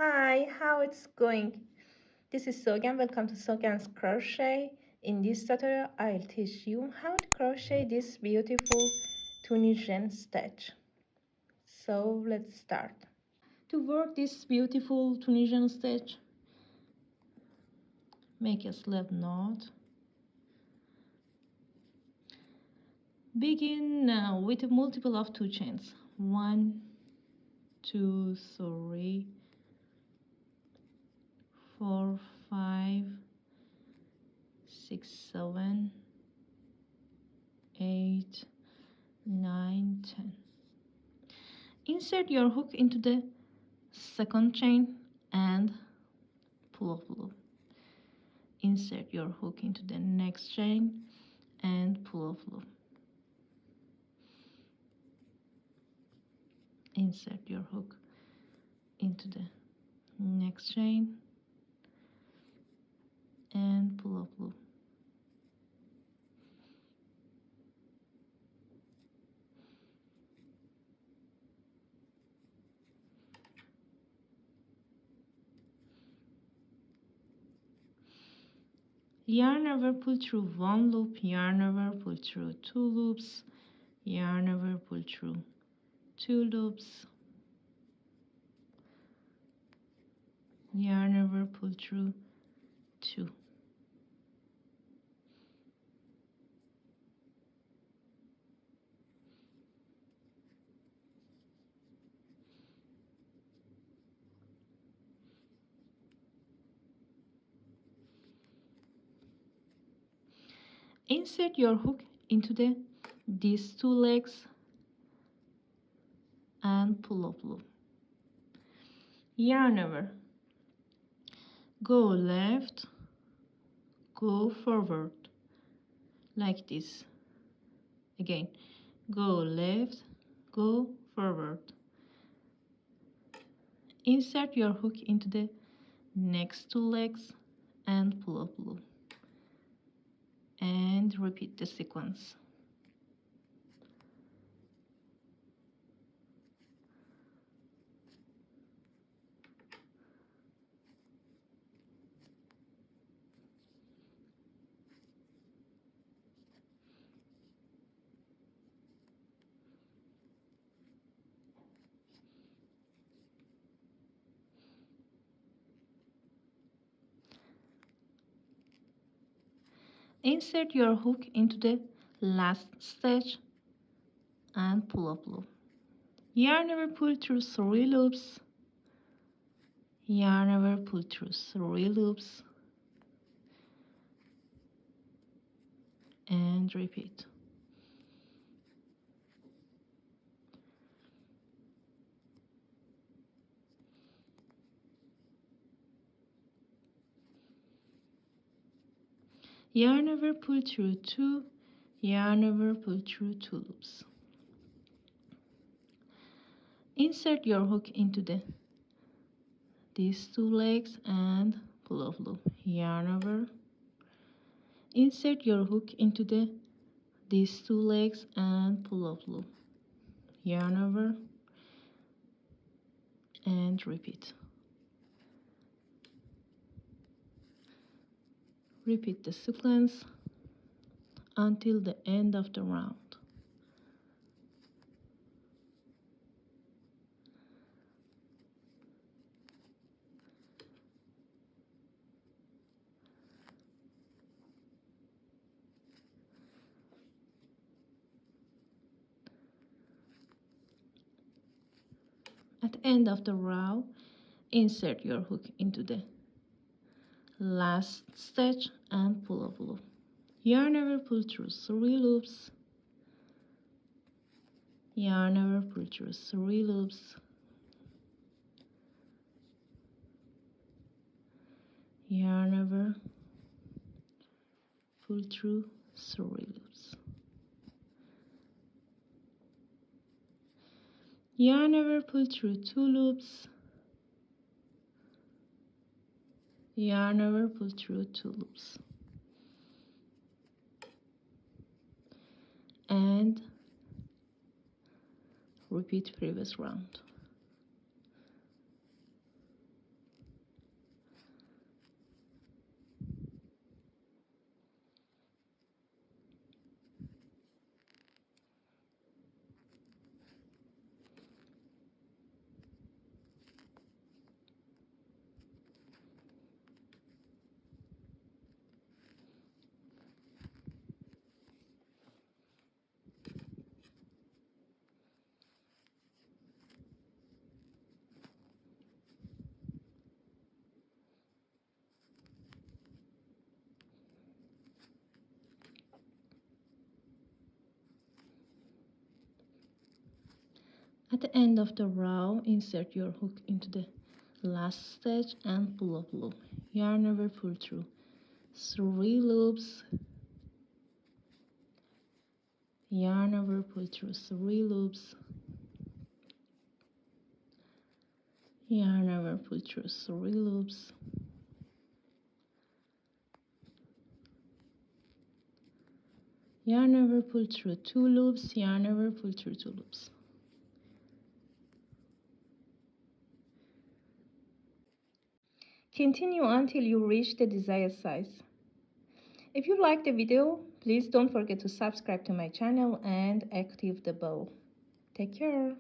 Hi, how it's going? This is Sogan. Welcome to Sogan's Crochet. In this tutorial, I'll teach you how to crochet this beautiful Tunisian stitch. So let's start. To work this beautiful Tunisian stitch, make a slip knot. Begin now with a multiple of 2 chains. 1, 2, 3, 4, 5, 6, 7, 8, 9, 10. Insert your hook into the second chain and pull off loop. Insert your hook into the next chain and pull off loop. Insert your hook into the next chain and pull off loop. Yarn over, pull through 1 loop, yarn over, pull through 2 loops, yarn over, pull through 2 loops, yarn over, pull through 2. Insert your hook into these 2 legs and pull off loop. Yarn over, go left, go forward, like this. Again, go left, go forward. Insert your hook into the next 2 legs and pull off loop. And repeat the sequence. Insert your hook into the last stitch and pull off loop. Yarn over, pull through 3 loops, yarn over, pull through 3 loops, and repeat. Yarn over, pull through 2, yarn over, pull through 2 loops. Insert your hook into these 2 legs and pull off loop. Yarn over. Insert your hook into these 2 legs and pull off loop. Yarn over and repeat. Repeat the sequence until the end of the round. At the end of the row, insert your hook into the last stitch and pull off loop. Yarn over, pull through 3 loops, yarn over, pull through 3 loops, yarn over, pull through 3 loops, yarn over, pull through 2 loops, yarn over, pull through 2 loops, and repeat previous round. At the end of the row, insert your hook into the last stitch and pull up loop. Yarn over, pull through 3 loops. Yarn over, pull through 3 loops. Yarn over, pull through 3 loops. Yarn over, pull through 2 loops. Yarn over, pull through 2 loops. Continue until you reach the desired size. If you like the video, please don't forget to subscribe to my channel and active the bell. Take care.